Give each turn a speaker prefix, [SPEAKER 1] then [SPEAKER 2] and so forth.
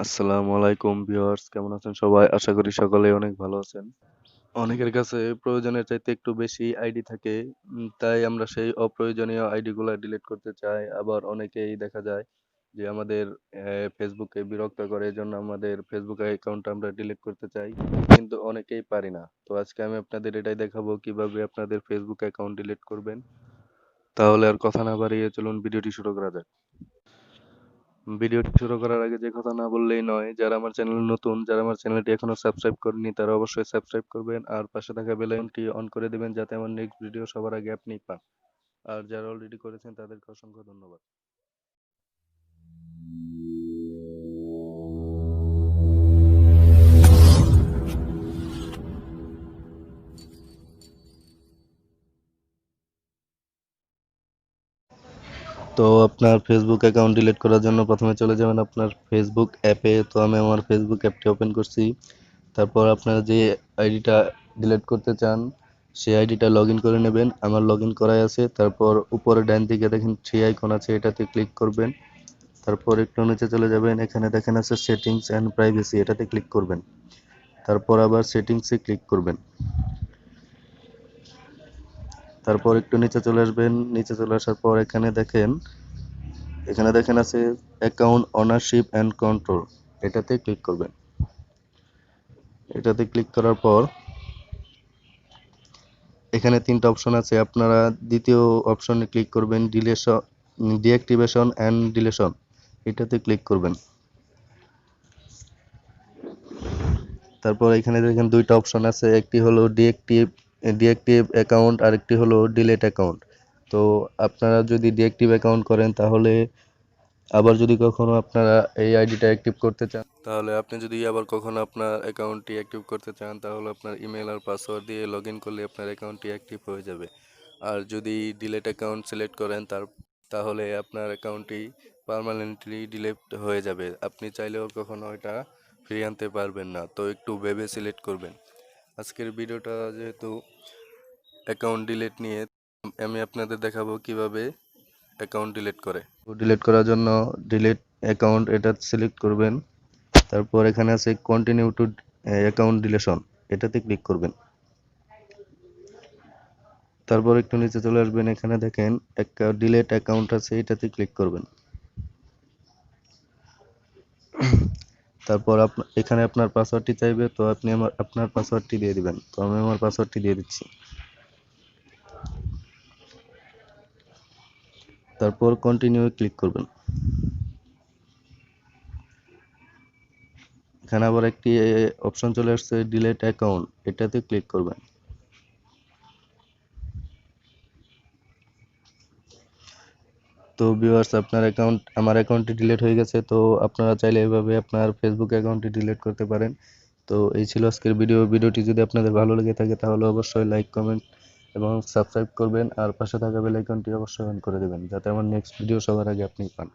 [SPEAKER 1] আসসালামু আলাইকুম ভিউয়ার্স, কেমন আছেন সবাই? আশা করি সকলেই অনেক ভালো আছেন। অনেকের কাছে প্রয়োজনের চাইতে একটু বেশি আইডি থাকে। তাই আমরা সেই অপ্রয়োজনীয় আইডি গুলা ডিলিট করতে চাই। আবার অনেকেই দেখা যায় যে আমাদের ফেসবুকে বিরক্ত করে, এজন্য আমাদের ফেসবুক অ্যাকাউন্টটা আমরা ডিলিট করতে চাই। কিন্তু অনেকেই পারি না। তো আজকে আমি আপনাদের এটাই দেখাবো কিভাবে আপনাদের ফেসবুক অ্যাকাউন্ট ডিলিট করবেন। তাহলে আর কথা না বাড়িয়ে চলুন ভিডিওটি শুরু করা যাক। ভিডিওটি শুরু করার আগে যে কথা না বললেই নয়, যারা আমার চ্যানেলে নতুন, যারা আমার চ্যানেলটি এখনো সাবস্ক্রাইব করেনি তারা অবশ্যই সাবস্ক্রাইব করবেন আর পাশে থাকা বেল আইকনটি অন করে দিবেন যাতে আমার নেক্সট ভিডিও সবার আগে আপনি পান। আর যারা অলরেডি করেছেন তাদেরকে অসংখ্য ধন্যবাদ। তো আপনার ফেসবুক অ্যাকাউন্ট ডিলিট করার জন্য প্রথমে চলে যাবেন আপনার ফেসবুক অ্যাপে। তো আমি আমার ফেসবুক অ্যাপটি ওপেন করছি। তারপর আপনারা যে আইডিটা ডিলিট করতে চান সেই আইডিটা লগ ইন করে নেবেন। আমার লগ ইন করাই আছে। তারপর উপরে ডান দিকে দেখেন থ্রি আইকন আছে, এটাতে ক্লিক করবেন। তারপর একটু নিচে চলে যাবেন, এখানে দেখেন আছে সেটিংস অ্যান্ড প্রাইভেসি, এটাতে ক্লিক করবেন। তারপর আবার সেটিংসে ক্লিক করবেন। তারপর একটু নিচে চলে আসবেন, নিচে চলে আসার পর এখানে দেখেন আছে অ্যাকাউন্ট ওনারশিপ অ্যান্ড কন্ট্রোল, এটাতে ক্লিক করবেন। এটাতে ক্লিক করার পর এখানে তিনটা অপশন আছে, আপনারা দ্বিতীয় অপশনে ক্লিক করবেন, ডিঅ্যাক্টিভেশন অ্যান্ড ডিলেশন, এটাতে ক্লিক করবেন। তারপর এখানে দেখেন দুইটা অপশন আছে, একটি হলো ডিঅ্যাক্টিভ অ্যাকাউন্ট আর একটি হলো ডিলেট অ্যাকাউন্ট। তো আপনারা যদি ডিঅ্যাক্টিভ অ্যাকাউন্ট করেন তাহলে আবার যদি কখনো আপনারা এই আইডিটা অ্যাক্টিভ করতে চান, তাহলে আপনি যদি আবার কখনো আপনার অ্যাকাউন্টটি অ্যাক্টিভ করতে চান তাহলে আপনার ইমেল আর পাসওয়ার্ড দিয়ে লগ ইন করলে আপনার অ্যাকাউন্টটি অ্যাক্টিভ হয়ে যাবে। আর যদি ডিলেট অ্যাকাউন্ট সিলেক্ট করেন তাহলে আপনার অ্যাকাউন্টটি পার্মানেন্টলি ডিলিট হয়ে যাবে, আপনি চাইলেও কখনো এটা ফিরিয়ে আনতে পারবেন না। তো একটু ভেবে সিলেক্ট করবেন। আজকের ভিডিওটা যেহেতু অ্যাকাউন্ট ডিলিট নিয়ে, আমি আপনাদের দেখাবো কিভাবে অ্যাকাউন্ট ডিলিট করে। ডিলিট করার জন্য ডিলিট অ্যাকাউন্ট এটা সিলেক্ট করবেন। তারপর এখানে আছে কন্টিনিউ টু অ্যাকাউন্ট ডিলেশন, এটাতে ক্লিক করবেন। তারপর একটু নিচে চলে আসবেন, এখানে দেখেন একটা ডিলিট অ্যাকাউন্ট আছে, এটাতে ক্লিক করবেন। তারপর এখানে আপনার পাসওয়ার্ডটি চাইবে, তো আপনি আপনার পাসওয়ার্ডটি দিয়ে দিবেন। তো আমি আমার পাসওয়ার্ডটি দিয়ে দিচ্ছি। তারপর কন্টিনিউ ক্লিক করবেন। এখানে আবার একটি অপশন চলে আসছে ডিলিট অ্যাকাউন্ট, এটাতে ক্লিক করবেন। তো ভিউয়ার্স, আমার অ্যাকাউন্টটি ডিলিট হয়ে গেছে। তো আপনারা চাইলে এভাবে আপনার ফেসবুক অ্যাকাউন্টটি ডিলিট করতে পারেন। তো এই ছিল আজকের ভিডিওটি যদি আপনাদের ভালো লেগে থাকে তাহলে অবশ্যই লাইক, কমেন্ট এবং সাবস্ক্রাইব করবেন আর পাশে থাকা বেল আইকনটি অবশ্যই অন করে দেবেন যাতে আমার নেক্সট ভিডিও সবার আগে আপনি পান।